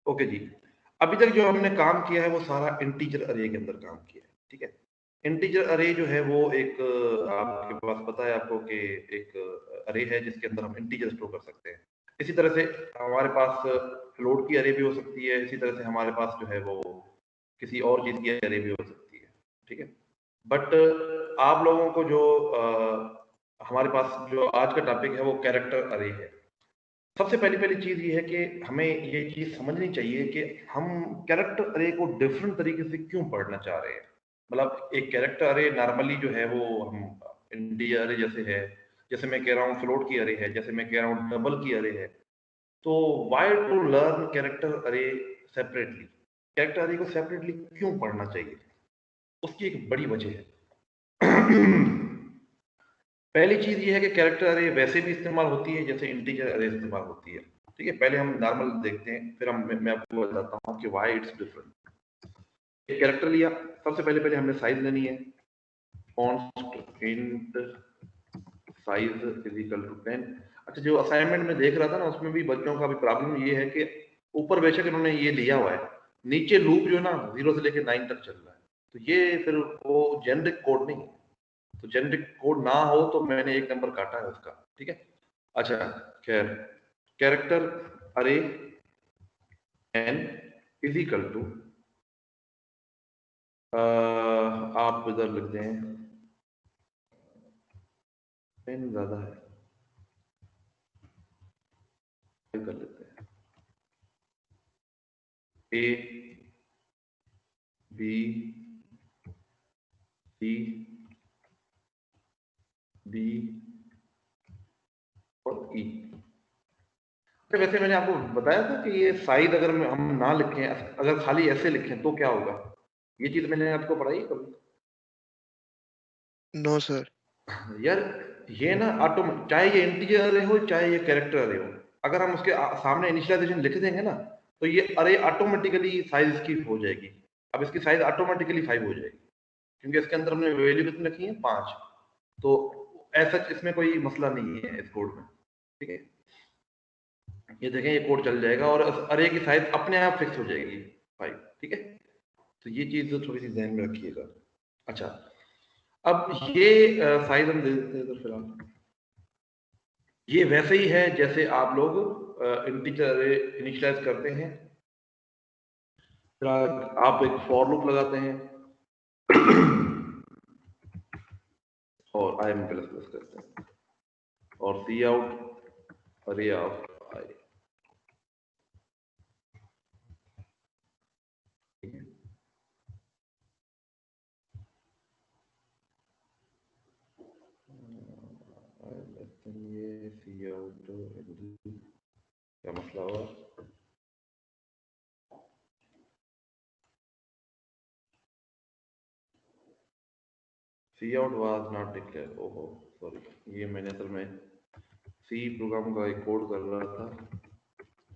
Okay जी। अभी तक जो हमने काम किया है वो सारा इंटीजर अरे के अंदर काम किया है, ठीक है। इंटीजर अरे जो है वो एक आपके पास पता है आपको कि एक अरे है जिसके अंदर हम इंटीजर स्टोर कर सकते हैं। इसी तरह से हमारे पास फ्लोट की अरे भी हो सकती है, इसी तरह से हमारे पास जो है वो किसी और चीज की अरे भी हो सकती है, ठीक है। बट आप लोगों को जो हमारे पास जो आज का टॉपिक है वो कैरेक्टर अरे है। सबसे पहली पहली चीज ये है कि हमें ये चीज समझनी चाहिए कि हम कैरेक्टर अरे को डिफरेंट तरीके से क्यों पढ़ना चाह रहे हैं। मतलब एक कैरेक्टर अरे नॉर्मली जो है वो हम इंटीजर अरे जैसे है, जैसे मैं कह रहा हूँ फ्लोट की अरे है, जैसे मैं कह रहा हूँ डबल की अरे है। तो वाई टू लर्न कैरेक्टर अरे सेपरेटली, कैरेक्टर अरे को सेपरेटली क्यों पढ़ना चाहिए, उसकी एक बड़ी वजह है। पहली चीज ये है कि कैरेक्टर अरे वैसे भी इस्तेमाल होती है जैसे इंटीजर अरे इस्तेमाल होती है, ठीक है। पहले हम नॉर्मल देखते हैं, फिर मैं आपको बताता हूँ कि व्हाई इट्स डिफरेंट। एक कैरेक्टर लिया, सबसे पहले पहले हमने साइज लेनी है। Const int size is equal to 10। अच्छा, जो असाइनमेंट में देख रहा था ना उसमें भी बच्चों का भी प्रॉब्लम ये है कि ऊपर बेशक इन्होंने ये लिया हुआ है, नीचे लूप जो है ना 0 से लेकर 9 तक चल रहा है। तो ये फिर वो जेनरिक कोड नहीं है। तो जेनरिक कोड ना हो तो मैंने एक नंबर काटा है उसका, ठीक है। अच्छा, खैर, कैरेक्टर अरे एन इज इक्वल टू, आप इधर लिख दें, एन ज्यादा है, कर लेते हैं, ए बी सी बी और ई। तो वैसे मैंने आपको बताया था कि ये साइज अगर हम ना लिखें, अगर खाली ऐसे लिखें तो क्या होगा। ये चीज मैंने आपको पढ़ाई है कभी? No sir. यार, ये ना ऑटो, चाहे ये इंटीजर अरे हो चाहे ये कैरेक्टर अरे हो, अगर हम उसके सामने इनिशियलाइजेशन लिख देंगे ना तो ये अरे ऑटोमेटिकली साइज इसकी हो जाएगी। अब इसकी साइज ऑटोमेटिकली 5 हो जाएगी, क्योंकि इसके अंदर हमने वैल्यू कितनी रखी है, 5। तो ऐसा इसमें कोई मसला नहीं है इस कोड में, ठीक है। ये देखें, ये कोड चल जाएगा और अरे की साइज अपने आप फिक्स हो जाएगी 5, ठीक है। तो ये चीज थोड़ी सी ध्यान में रखिएगा। अच्छा, अब ये साइज हम दे देते हैं तो फिलहाल ये वैसे ही है जैसे आप लोग इंटीजर इनिशियलाइज करते हैं। फिर आप एक फॉर लूप लगाते हैं और आई एम प्लस प्लस करते हैं और सी आउट अरे ऑफ आई, ठीक है। ये सी आउट क्या मसला हुआ? सी आउट वाज नॉट डिक्लेयर, ओहो सॉरी, ये मैंने असल में सी प्रोग्राम का एक कोड कर रहा था,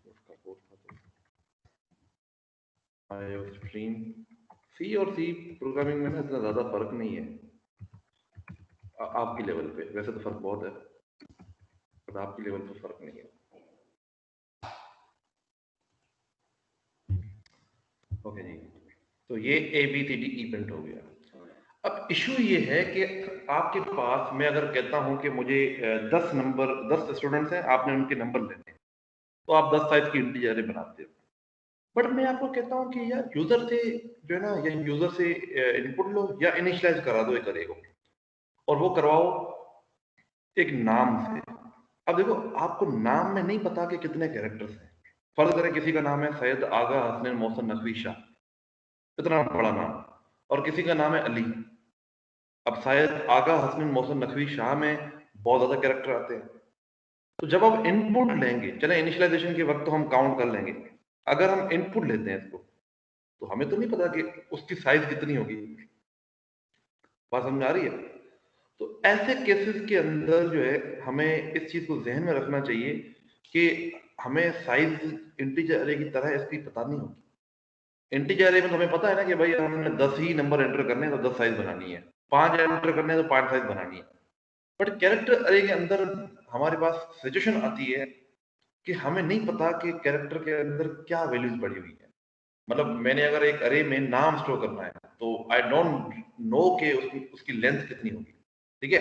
उसका कोड था तो आईओ स्ट्रीम। सी और सी प्रोग्रामिंग में ना इतना ज़्यादा फर्क नहीं है आपकी लेवल पे, वैसे तो फर्क बहुत है पर आपकी लेवल पे फर्क नहीं है। ओके जी, तो ये A B C D E print हो गया। अब इशू ये है कि आपके पास मैं अगर कहता हूं कि मुझे 10 स्टूडेंट्स हैं, आपने उनके नंबर लेने हैं, तो आप 10 साइज की इंटीजर बनाते हो। बट मैं आपको कहता हूं कि यार यूजर से जो है ना, या यूजर से इनपुट लो या इनिशियलाइज करा दो एक अरे को, और वो करवाओ एक नाम से। अब देखो, आपको नाम में नहीं पता कि कितने कैरेक्टर्स हैं। फर्ज करें किसी का नाम है सैयद आगा हसनैन मोहसन नकवी शाह, इतना बड़ा नाम, और किसी का नाम है अली। अब शायद आगा हसनैन मोहसन नकवी शाह में बहुत ज्यादा कैरेक्टर आते हैं। तो जब आप इनपुट लेंगे, चले इनिशियलाइजेशन के वक्त तो हम काउंट कर लेंगे, अगर हम इनपुट लेते हैं इसको तो हमें तो नहीं पता कि उसकी साइज कितनी होगी। बात समझ आ रही है? तो ऐसे केसेस के अंदर जो है हमें इस चीज को जहन में रखना चाहिए कि हमें साइज इंटीजर अरे की तरह इसकी पता नहीं होगी। इंटीजर अरे में तो हमें पता है ना कि भाई हमने 10 ही नंबर एंटर करने हैं तो 10 साइज बनानी है, 5 एंटर करने हैं तो 5 साइज बनानी है। बट कैरेक्टर अरे के अंदर हमारे पास सिचुएशन आती है कि हमें नहीं पता कि कैरेक्टर के अंदर क्या वैल्यूज पड़ी हुई है। मतलब मैंने अगर एक अरे में नाम स्टोर करना है तो आई डोंट नो कि उसकी लेंथ कितनी होगी, ठीक है।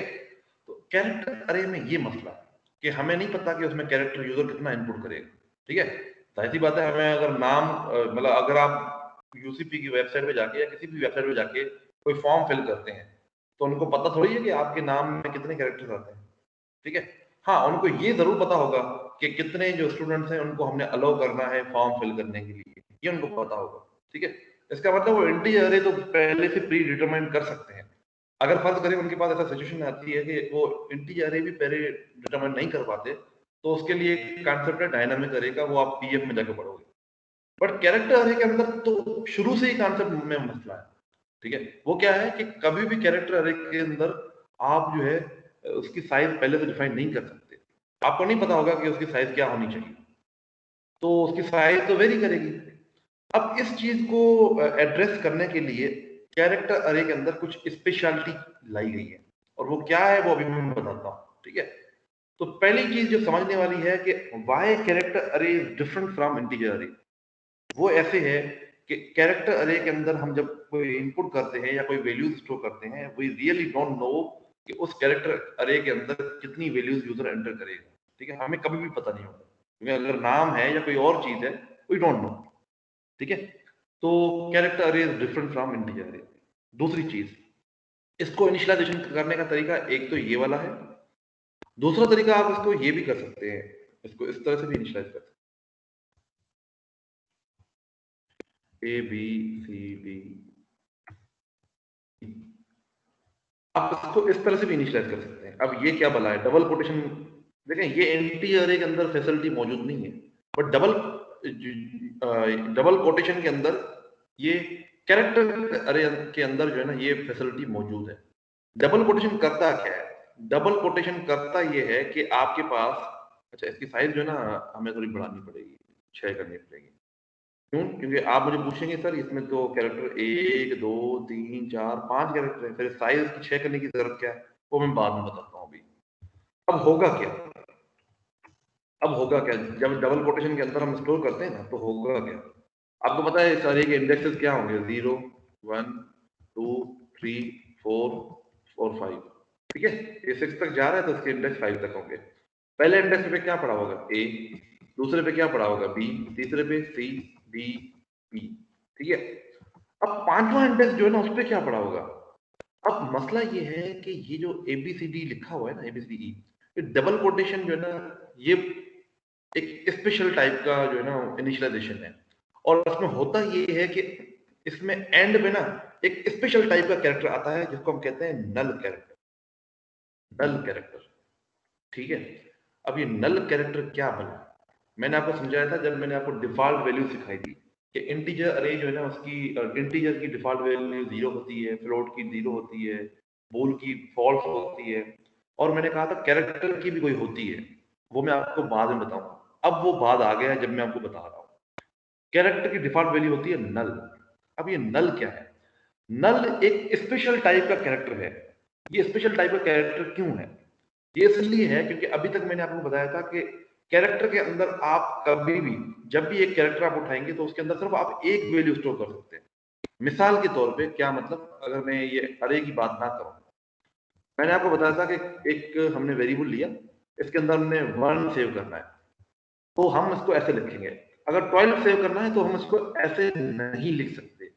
तो कैरेक्टर अरे में ये मसला है कि हमें नहीं पता कि उसमें कैरेक्टर यूजर कितना इनपुट करेगा, ठीक है। जाहिर सी बात है, हमें अगर नाम मतलब अगर आप यूसीपी की वेबसाइट पे जाके या किसी भी वेबसाइट पे जाके कोई फॉर्म फिल करते हैं तो उनको पता थोड़ी है कि आपके नाम में कितने कैरेक्टर्स आते हैं, ठीक है। हाँ, उनको ये जरूर पता होगा कि कितने जो स्टूडेंट्स हैं उनको हमने अलाउ करना है फॉर्म फिल करने के लिए, ये उनको पता होगा, ठीक है। इसका मतलब वो इंटीजर अरे तो पहले से प्री डिटरमाइन कर सकते हैं। अगर फर्ज करें उनके पास ऐसा सिचुएशन आती है कि वो इंटीजर अरे भी पहले डिटरमाइन नहीं कर पाते, तो उसके लिए एक कॉन्सेप्ट है डायनामिक अरे का, वो आप पीएफ में जाकर पढ़ोगे। बट कैरेक्टर अरे के अंदर तो शुरू से ही कॉन्सेप्ट में मसला है, ठीक है। वो क्या है कि कभी भी कैरेक्टर अरे के अंदर आप जो है उसकी साइज पहले से डिफाइन नहीं कर सकते। आपको नहीं पता होगा कि उसकी साइज क्या होनी चाहिए, तो उसकी साइज तो वेरी करेगी। अब इस चीज को एड्रेस करने के लिए कैरेक्टर अरे के अंदर कुछ स्पेशलिटी लाई गई है, और वो क्या है वो अभी मैं बताता हूँ, ठीक है। तो पहली चीज जो समझने वाली है कि वाई कैरेक्टर अरे इज डिफरेंट फ्रॉम इंटीजर अरे। वो ऐसे है कि कैरेक्टर अरे के अंदर हम जब कोई इनपुट करते हैं या कोई वैल्यूज स्टोर करते हैं, वी रियली डोंट नो कि उस कैरेक्टर अरे के अंदर कितनी वैल्यूज यूजर एंटर करेगा, ठीक है। हमें कभी भी पता नहीं होगा, क्योंकि अगर नाम है या कोई और चीज है, वी डोंट नो, ठीक है। तो कैरेक्टर अरे इज डिफरेंट फ्रॉम इंटीजर अरे। दूसरी चीज, इसको इनिशियलाइजेशन करने का तरीका एक तो ये वाला है। दूसरा तरीका आप इसको ये भी कर सकते हैं, इसको इस तरह से भी इनिशियलाइज कर सकते हैं, ए बी सी डी। आप इसको इस तरह से भी इनिशियलाइज कर सकते हैं। अब ये क्या भला है डबल कोटेशन। देखें, ये एंटी अरे के अंदर फैसिलिटी मौजूद नहीं है, बट डबल कोटेशन के अंदर ये कैरेक्टर अरे के अंदर जो है ना ये फैसिलिटी मौजूद है। डबल कोटेशन करता क्या है? डबल कोटेशन करता ये है कि आपके पास, अच्छा इसकी साइज जो है ना हमें थोड़ी बढ़ानी पड़ेगी, 6 करनी पड़ेगी। क्यों? क्योंकि आप मुझे पूछेंगे सर इसमें तो कैरेक्टर 1 2 3 4 5 कैरेक्टर है, फिर साइज की 6 करने की जरूरत क्या है? वो मैं बाद में बताता हूँ अभी। अब होगा क्या? अब होगा क्या जब डबल कोटेशन के अंदर हम स्टोर करते हैं ना, तो होगा क्या? आपको पता है सारे के इंडेक्सेस क्या होंगे? 0 1 2 3 4 और 5, ठीक है। ये 6 तक जा रहा है तो इसके इंडेक्स 5 तक होंगे। पहले इंडेक्स पे क्या पड़ा होगा? ए। दूसरे पे क्या पड़ा होगा? बी। तीसरे पे सी डी बी, ठीक है। अब पांचवा इंडेक्स जो है ना उस पे क्या पड़ा होगा? अब मसला ये है कि ये जो एबीसीडी लिखा हुआ है ना, एबीसीडी, ये डबल कोटेशन जो है ना, ये एक स्पेशल टाइप का जो है ना इनिशियलाइजेशन है। और उसमें होता ये है कि इसमें एंड में ना एक स्पेशल टाइप का कैरेक्टर आता है जिसको हम कहते हैं नल कैरेक्टर। नल कैरेक्टर, ठीक है। अब ये नल कैरेक्टर क्या बना? मैंने आपको समझाया था जब मैंने आपको डिफॉल्ट वैल्यू सिखाई थी कि इंटीजर अरे जो है ना उसकी इंटीजर की डिफॉल्ट वैल्यू 0 होती है, फ्लोट की 0 होती है, बूल की फॉल्स होती है, और मैंने कहा था कैरेक्टर की भी कोई होती है, वो मैं आपको बाद में बताऊंगा। अब वो बाद आ गया है जब मैं आपको बता रहा हूँ। कैरेक्टर की डिफॉल्ट वैल्यू होती है नल। अब ये नल क्या है? नल एक स्पेशल टाइप का कैरेक्टर है। ये स्पेशल टाइप का कैरेक्टर क्यों है? ये इसलिए है क्योंकि अभी तक मैंने आपको बताया था कि कैरेक्टर के अंदर आप कभी भी जब भी एक कैरेक्टर आप उठाएंगे तो उसके अंदर सिर्फ आप एक वैल्यू स्टोर कर सकते हैं। मिसाल के तौर पे क्या मतलब, अगर मैं ये अरे की बात ना करूं, मैंने आपको बताया था कि एक हमने वेरिएबल लिया, इसके अंदर हमने 1 सेव करना है, तो हम इसको ऐसे लिखेंगे। अगर 12 सेव करना है तो हम इसको ऐसे नहीं लिख सकते।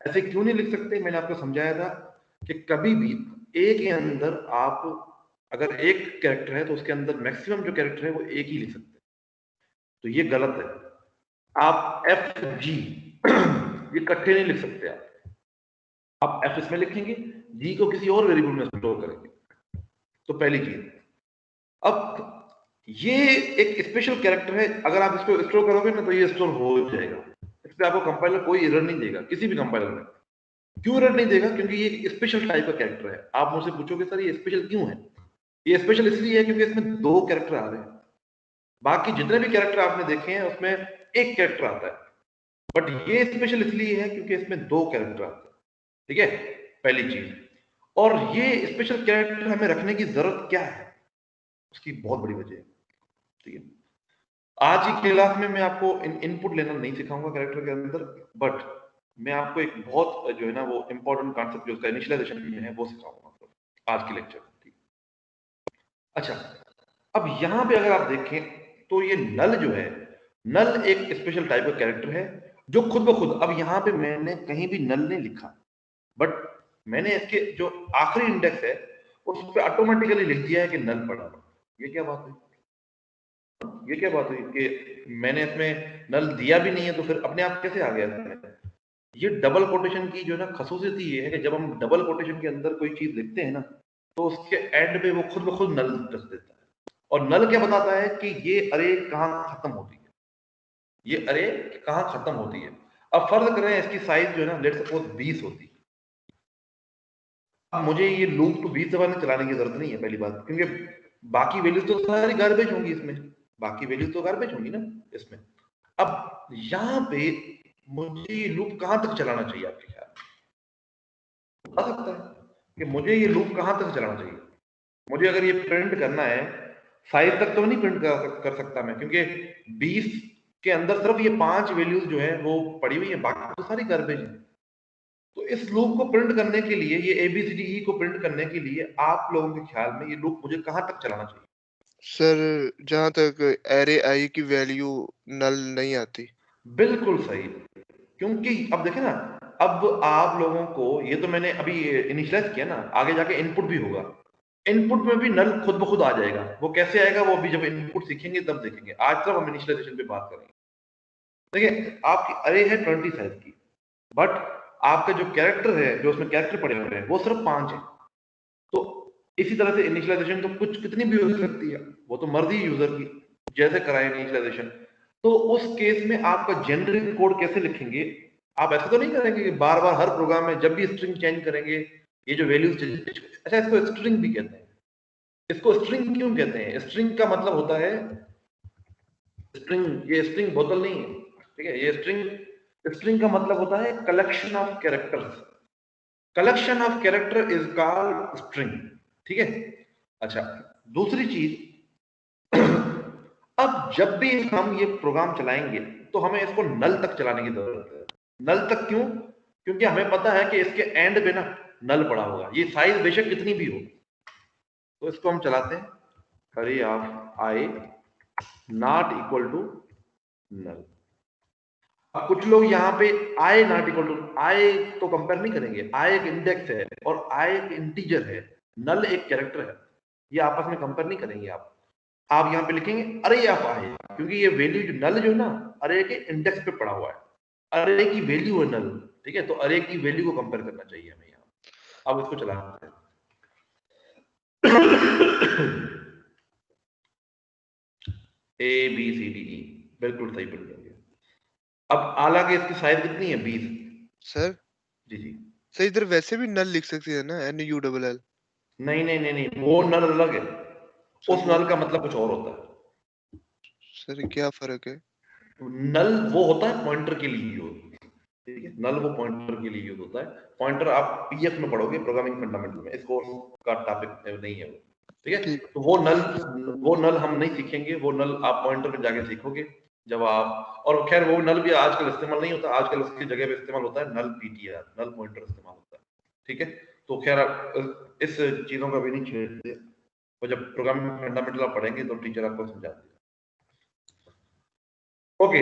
ऐसे क्यों नहीं लिख सकते? मैंने आपको समझाया था कि कभी भी ए के अंदर आप अगर एक कैरेक्टर है तो उसके अंदर मैक्सिमम जो कैरेक्टर है वो एक ही लिख सकते हैं, तो ये गलत है। आप एफ जी ये इकट्ठे नहीं लिख सकते। आप एफ इसमें लिखेंगे, जी को किसी और वेरिएबल में स्टोर करेंगे। तो पहली चीज, अब ये एक स्पेशल कैरेक्टर है, अगर आप इसको स्टोर करोगे ना तो ये स्टोर हो जाएगा। इस पे आपको कंपाइलर कोई एरर नहीं देगा, किसी भी कंपाइलर में। क्यों एरर नहीं देगा? क्योंकि ये एक स्पेशल टाइप का कैरेक्टर है। आप मुझसे पूछोगे सर ये स्पेशल क्यों है? ये स्पेशल इसलिए है क्योंकि इसमें 2 कैरेक्टर आ रहे हैं। बाकी जितने भी कैरेक्टर आपने देखे हैं उसमें एक कैरेक्टर आता है, बट ये स्पेशल इसलिए है क्योंकि इसमें 2 कैरेक्टर आते हैं, ठीक है। पहली चीज, और ये स्पेशल कैरेक्टर हमें रखने की जरूरत क्या है? उसकी बहुत बड़ी वजह है, ठीक है। आज की क्लास में मैं आपको इनपुट लेना नहीं सिखाऊंगा कैरेक्टर के अंदर, बट मैं आपको एक बहुत जो है ना वो इंपॉर्टेंट कॉन्सेप्ट जो उसका इनिशियलाइजेशन में है वो सिखाऊंगा आज के लेक्चर में, ठीक। अच्छा, अब यहाँ पे अगर आप देखें तो ये नल जो है, नल एक स्पेशल टाइप का कैरेक्टर है जो खुद ब खुद, अब यहाँ पे मैंने कहीं भी नल नहीं लिखा, बट मैंने इसके जो आखिरी इंडेक्स है उस पर ऑटोमेटिकली लिख दिया है कि नल पड़ा हुआ। ये क्या बात है, ये क्या बात हुई कि मैंने इसमें नल दिया भी नहीं है तो फिर अपने आप कैसे आ गया इसमें? ये डबल कोटेशन की जो है ना खसूसियत ये है कि जब हम डबल कोटेशन के अंदर कोई चीज लिखते हैं ना तो उसके एंड पे वो खुद ब खुद नल रख देता है। और नल क्या बताता है कि ये अरे कहाँ खत्म होती है, ये अरे कहाँ खत्म होती है। अब फर्ज करें इसकी साइज जो है ना लेट सपोज 20 होती है। अब मुझे ये लूप तो 20 दफा चलाने की जरूरत नहीं है पहली बात, क्योंकि बाकी वैल्यूज तो सारी गार्बेज होंगी इसमें, बाकी वैल्यूज तो गार्बेज होंगी ना इसमें। अब यहाँ पे मुझे ये लूप कहाँ तक चलाना चाहिए आपके ख्याल में? बता सकता है कि मुझे ये लूप कहाँ तक चलाना चाहिए? मुझे अगर ये प्रिंट करना है, साइज तक तो नहीं प्रिंट कर सकता मैं, क्योंकि 20 के अंदर सिर्फ ये 5 वैल्यूज जो है वो पड़ी हुई है, बाकी तो सारी गार्बेज है। तो इस लूप को प्रिंट करने के लिए, ये ABCDE को प्रिंट करने के लिए आप लोगों के ख्याल में ये लूप मुझे कहाँ तक चलाना चाहिए? सर जहाँ तक एरे आई की वैल्यू नल नहीं आती। बिल्कुल सही, क्योंकि अब देखें ना, अब आप लोगों को ये तो मैंने अभी इनिशियलाइज किया ना, आगे जाके इनपुट भी होगा, इनपुट में भी नल खुद ब खुद आ जाएगा। वो कैसे आएगा वो अभी जब इनपुट सीखेंगे तब देखेंगे, आज तक हम इनिशियलाइजेशन पे बात करेंगे। देखिए आपकी अरे है 20 साइज की, बट आपका जो कैरेक्टर है, जो उसमें कैरेक्टर पड़े हुए हैं वो सिर्फ 5 है। तो इसी तरह से इनिशियलाइजेशन तो कुछ कितनी भी हो सकती है, वो तो मर्जी यूजर की, जैसे कराए इनिशियलाइजेशन। तो उस केस में आपका जनरिक कोड कैसे लिखेंगे? आप ऐसा तो नहीं करेंगे कि बार बार हर प्रोग्राम में जब भी स्ट्रिंग चेंज करेंगे ये जो वैल्यूज चेंज, अच्छा इसको स्ट्रिंग भी कहते हैं। इसको स्ट्रिंग क्यों कहते हैं? स्ट्रिंग का मतलब होता है स्ट्रिंग, ये स्ट्रिंग बोतल नहीं है, ठीक है, ये स्ट्रिंग, स्ट्रिंग का मतलब होता है collection of characters. Collection of character is called string, ठीक है। अच्छा, दूसरी चीज, अब जब भी हम ये प्रोग्राम चलाएंगे तो हमें इसको नल तक चलाने की जरूरत है। नल तक क्यों? क्योंकि हमें पता है कि इसके एंड पे ना नल पड़ा होगा, ये साइज बेशक कितनी भी हो। तो इसको हम चलाते हैं, arr of I not equal to null. अब कुछ लोग यहाँ पे I not equal to, I तो कंपेयर नहीं करेंगे, आई एक इंडेक्स है और आई एक इंटीजर है, नल एक कैरेक्टर है, ये आपस में कंपेयर नहीं करेंगे। आप यहाँ पे लिखेंगे अरे ऑफ आई, क्योंकि ये वैल्यू जो नल जो है ना अरे के इंडेक्स पे पड़ा हुआ है, अरे की वैल्यू है नल, ठीक है, तो अरे की वैल्यू को कंपेयर करना चाहिए हमें यहाँ। अब इसको चलाते हैं। ABCDE, बिल्कुल सही प्रिंट हो गया। अब आला की इसकी साइज कितनी है? 20। सर जी जी। सर इधर वैसे भी नल लिख सकते हैं ना, NULL। नहीं नहीं नहीं नहीं, वो नल अलग है, सर उस वो, नल का मतलब कुछ और होता है। सर क्या फर्क है? नल वो होता है पॉइंटर के लिए यूज, ठीक है, नल वो पॉइंटर के लिए यूज होता है। पॉइंटर आप PF में पढ़ोगे, प्रोग्रामिंग फंडामेंटल में, इस कोर्स का टॉपिक नहीं है वो, ठीक है। ठीक। तो वो नल हम नहीं सीखेंगे, वो नल आप पॉइंटर में जाके सीखोगे जब आप, और खैर वो नल भी आजकल इस्तेमाल नहीं होता, आजकल उसकी जगह पे इस्तेमाल होता है नल PTR, नल पॉइंटर इस्तेमाल होता है, ठीक है। तो खैर आप इस चीजों का भी नहीं छेड़ते, तो जब प्रोग्रामिंग फंडामेंटल आप पढ़ेंगे तो टीचर आपको समझा देगा। ओके,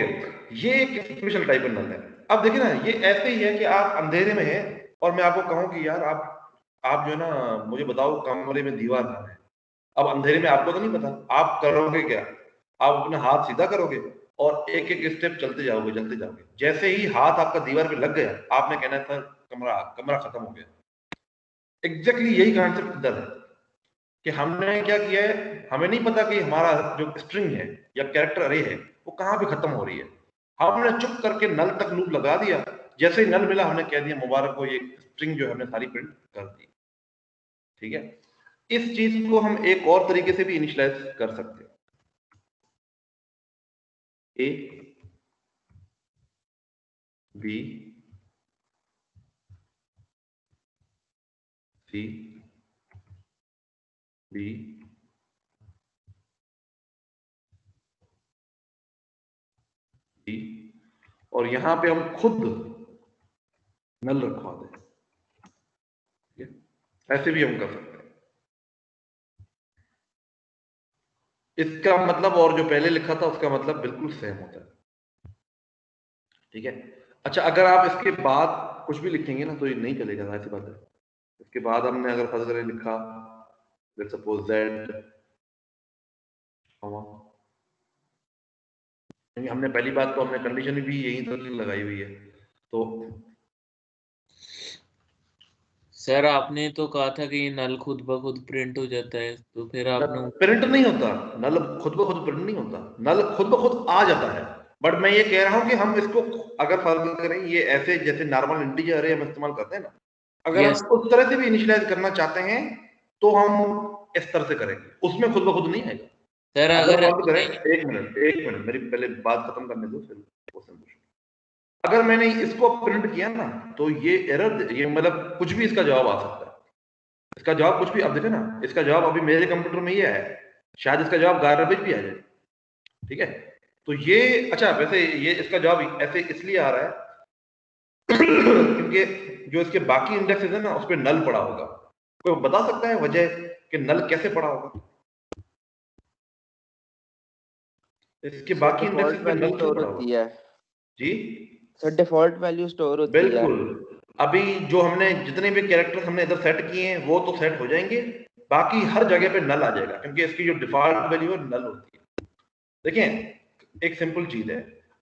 ये एक स्पेशल टाइप नल है। अब देखिए ना, ये ऐसे ही है कि आप अंधेरे में हैं और मैं आपको कहूं कि यार आप जो है ना मुझे बताओ कमरे में दीवार कहाँ है। अब अंधेरे में आपको तो नहीं पता, आप करोगे क्या? आप अपना हाथ सीधा करोगे और एक एक स्टेप चलते जाओगे, चलते जाओगे, जैसे ही हाथ आपका दीवार पे लग गया आपने कहना था कमरा कमरा खत्म हो गया। एग्जैक्टली यही कॉन्सेप्ट इधर है कि हमने क्या किया है, हमें नहीं पता कि हमारा जो स्ट्रिंग है या कैरेक्टर अरे है वो कहाँ पे खत्म हो रही है। हमने चुप करके नल तक लूप लगा दिया, जैसे ही नल मिला हमने कह दिया मुबारक हो, ये स्ट्रिंग जो है हमने सारी प्रिंट कर दी, ठीक है। इस चीज को हम एक और तरीके से भी इनिशियलाइज कर सकते हैं। A B C D जी, और यहाँ पे हम खुद नल रखवा दें, ठीक है, ऐसे भी हम कर सकते हैं। इसका मतलब और जो पहले लिखा था उसका मतलब बिल्कुल सेम होता है, ठीक है। अच्छा, अगर आप इसके बाद कुछ भी लिखेंगे ना तो ये नहीं चलेगा, ऐसी बात है। इसके बाद हमने अगर फर्ज करें लिखा लेट्स सपोज जेड, क्योंकि हमने पहली बात तो हमने कंडीशन भी यहीं तक लगाई हुई है, तो सर आपने तो कहा था कि ये नल खुद ब खुद प्रिंट हो जाता है, तो फिर आपने प्रिंट नहीं होता, नल खुद ब खुद प्रिंट नहीं होता, नल खुद ब खुद आ जाता है। बट मैं ये कह रहा हूं कि हम इसको अगर फर्ज करें ये ऐसे जैसे नॉर्मल इंटीजर अरे हम इस्तेमाल करते हैं ना, अगर यस हम उस तरह से भी इनिशियलाइज करना चाहते हैं तो हम इस तरह से करेंगे, उसमें खुद ब खुद नहीं आएगा। सर अगर अगर फर्ज करें, एक मिनट मेरी पहले बात खत्म करने दो फिर क्वेश्चन पूछो। अगर मैंने इसको प्रिंट किया ना तो ये एरर, ये मतलब कुछ भी इसका जवाब आ सकता है, इसका जवाब कुछ भी। अब देखे ना, इसका जवाब अभी मेरे कंप्यूटर में ये है, शायद इसका जवाब गार्बेज भी आ जाए, ठीक है। तो ये अच्छा, वैसे ये इसका जवाब ऐसे इसलिए आ रहा है क्योंकि जो इसके बाकी इंडेक्सेस है ना उस पर नल पड़ा होगा। कोई बता सकता है वजह कि नल कैसे पड़ा होगा? इसके सर बाकी डिफॉल्ट इंडेक्सेस पे वैल्यू नल क्यों स्टोर पड़ा होती होगा? है। जी सर डिफॉल्ट वैल्यू स्टोर होती है। बिल्कुल, अभी जो हमने जितने भी कैरेक्टर्स हमने इधर सेट किए हैं वो तो सेट हो जाएंगे, बाकी हर जगह पे नल आ जाएगा क्योंकि इसकी जो डिफॉल्ट वैल्यू है नल होती है। देखिए एक सिंपल चीज है,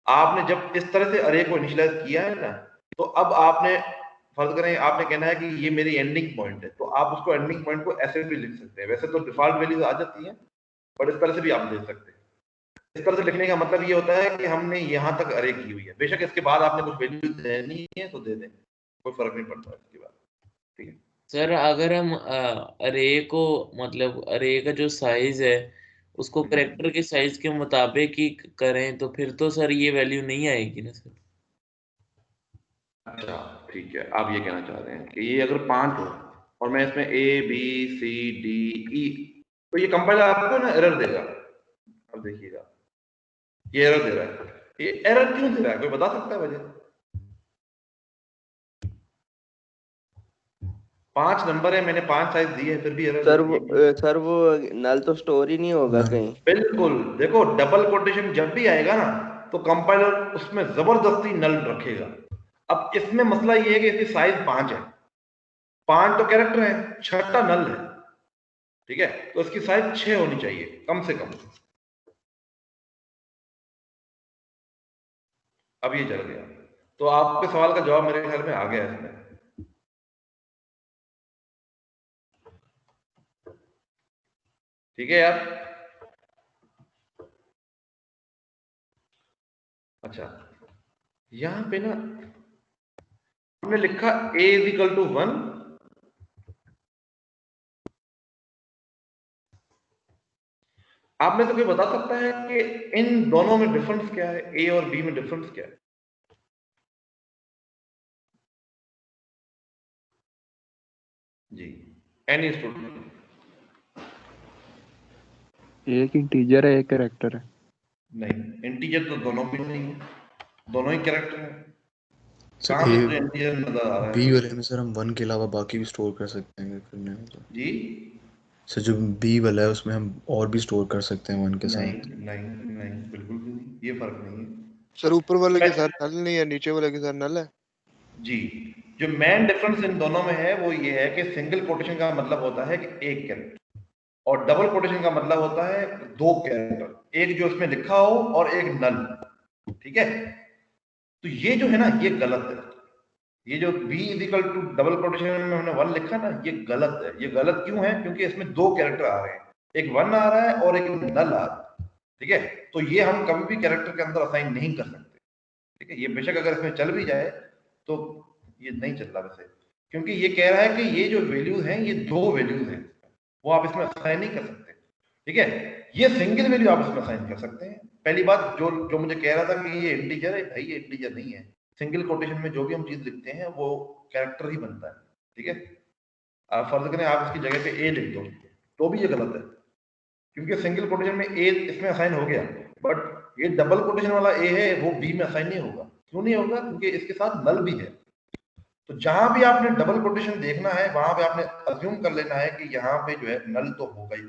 आपने जब इस तरह से अरे को इनिशियलाइज किया है ना, तो अब आपने फर्ज करें आपने कहना है कि ये मेरी एंडिंग पॉइंट है, तो आप उसको एंडिंग पॉइंट को ऐसे भी लिख सकते हैं। वैसे तो डिफॉल्ट वैल्यूज आ जाती हैं, बट इस तरह से भी आप लिख सकते हैं। इस तरह से लिखने का मतलब ये होता है कि हमने यहां तक अरे की हुई है, बेशक इसके बाद आपने कुछ वैल्यू देनी है तो दे दें, कोई फर्क नहीं पड़ता इसके बाद, ठीक है। सर अगर हम अरे को मतलब अरे का जो साइज है उसको करेक्टर के साइज के मुताबिक ही करें तो फिर तो सर ये वैल्यू नहीं आएगी ना सर। अच्छा ठीक है, आप ये कहना चाह रहे हैं कि ये अगर 5 हो और मैं इसमें ए बी सी डी ई, तो ये कंपाइलर आपको ना एरर देगा। अब देखिएगा ये एरर दे रहा है, ये एरर क्यों दे रहा है, कोई बता सकता है वजह? 5 नंबर है, मैंने 5 साइज दिए हैं फिर भी एरर दे रही है। सर वो नल तो स्टोर ही नहीं होगा कहीं। बिल्कुल, देखो डबल कोटेशन जब भी आएगा ना तो कंपाइलर उसमें जबरदस्ती नल रखेगा। अब इसमें मसला ये है कि इसकी साइज 5 है, 5 तो कैरेक्टर है, 6 नल है, ठीक है, तो इसकी साइज 6 होनी चाहिए कम से कम। अब ये चल गया, तो आपके सवाल का जवाब मेरे ख्याल में आ गया इसमें। ठीक है यार, अच्छा यहां पे ना हमने लिखा a इज इक्वल टू 1, आप में से कोई बता सकता है कि इन दोनों में डिफरेंस क्या है, a और b में डिफरेंस क्या है? जी एनी स्टूडेंट? एक इंटीजर है एक कैरेक्टर है। नहीं, इंटीजर तो दोनों भी नहीं है, दोनों ही कैरेक्टर हैं। सर कहां ए से मुझे इंटीजर नजर आ रहा है? बी वाले में सर हम 1 के अलावा बाकी भी स्टोर कर सकते हैं करने में तो। जी सर जो बी वाला है उसमें हम और भी स्टोर कर सकते हैं 1 के नहीं साथ। नहीं नहीं, बिल्कुल भी नहीं, ये फर्क नहीं है। सर ऊपर वाले के मैं- साथ नल नहीं है, नीचे वाले के साथ नल है। जी, जो मेन डिफरेंस इन दोनों में है वो ये है कि सिंगल कोटेशन का मतलब होता है कि एक कैरेक्टर, और डबल कोटेशन का मतलब होता है 2 कैरेक्टर, एक जो इसमें लिखा हो और एक नल, ठीक है। तो ये जो है ना ये गलत है, ये जो b is equal to double quotation में हमने 1 लिखा ना ये गलत है। ये गलत क्यों है? क्योंकि इसमें 2 कैरेक्टर आ रहे हैं, एक 1 आ रहा है और एक नल आ रहा है, ठीक है। तो ये हम कभी भी कैरेक्टर के अंदर असाइन नहीं कर सकते, ठीक है। ये बेशक अगर इसमें चल भी जाए तो ये नहीं चल रहा वैसे, क्योंकि ये कह रहा है कि ये जो वैल्यूज हैं ये 2 वैल्यूज हैं, वो आप इसमें असाइन नहीं कर सकते, ठीक है। ये सिंगल वैल्यू आप इसमें असाइन कर सकते हैं। पहली बात जो जो मुझे कह रहा था कि ये इंटीजर है, भाई ये इंटीजर नहीं है। सिंगल कोटेशन में जो भी हम चीज लिखते हैं वो कैरेक्टर ही बनता है, ठीक है। आप फर्ज करें आप इसकी जगह पे ए लिख दो तो भी ये गलत है, क्योंकि सिंगल कोटेशन में ए इसमें असाइन हो गया, बट ये डबल कोटेशन वाला ए है वो बी में असाइन नहीं होगा। क्यों नहीं होगा? क्योंकि इसके साथ नल भी है। तो जहां भी आपने डबल कोटेशन देखना है वहां पे आपने अज्यूम कर लेना है कि यहाँ पे जो है नल तो होगा ही।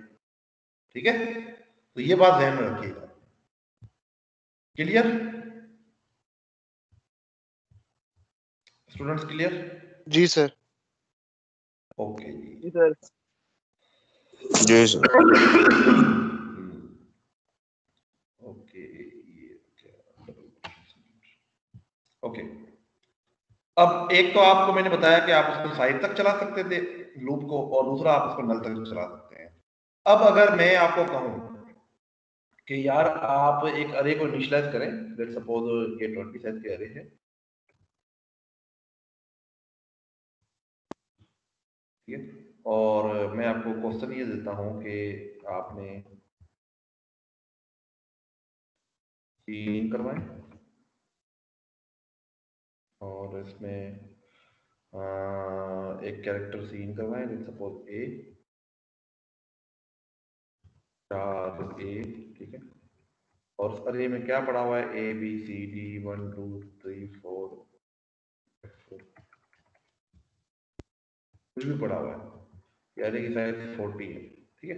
ठीक है, तो ये बात ध्यान में रखिएगा। Clear students? क्लियर? जी सर। ओके जी सर जी सर। Okay okay. अब एक तो आपको मैंने बताया कि आप उसको साइड तक चला सकते थे लूप को, और दूसरा आप उसको नल तक चला सकते हैं। अब अगर मैं आपको कहूं कि यार आप एक अरे को इनिशियलाइज करें, लेट्स सपोज ये 20 साइज के अरे है, ठीक है, और मैं आपको क्वेश्चन ये देता हूं कि आपने सीन करवाएं और इसमें एक कैरेक्टर सीन करवाएं, लेट्स सपोज ए स्टार ए, ठीक है, और उस अरे में क्या पड़ा हुआ है? ए बी सी डी 1 2 3 4 कुछ भी पड़ा हुआ है, अरे की साइज 40 है। ठीक है,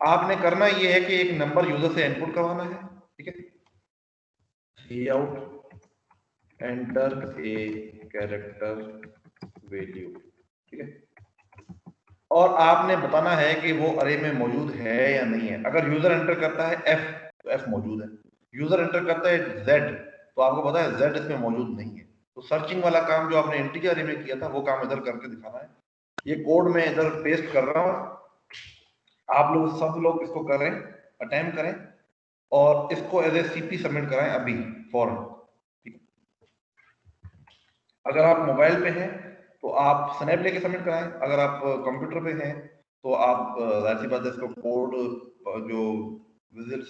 आपने करना ये है कि एक नंबर यूजर से इनपुट करवाना है। ठीक है, C out enter a character value, ठीक है, और आपने बताना है कि वो अरे में मौजूद है या नहीं है। अगर यूजर एंटर करता है एफ तो एफ मौजूद है, यूजर एंटर करता है जेड तो आपको पता है जेड इसमें मौजूद नहीं है। तो सर्चिंग वाला काम जो आपने इंटीजर अरे में किया था वो काम इधर करके दिखाना है। ये कोड मैं इधर पेस्ट कर रहा हूं, आप लोग सब लोग इसको करें, अटेम्प्ट करें और इसको एज ए सीपी सबमिट कराएं अभी फौरन। अगर आप मोबाइल पे हैं तो आप स्नैप लेके सबमिट कराएं, अगर आप कंप्यूटर पे हैं तो आप जाहिर सी बात है इसको कोड जो विजुअल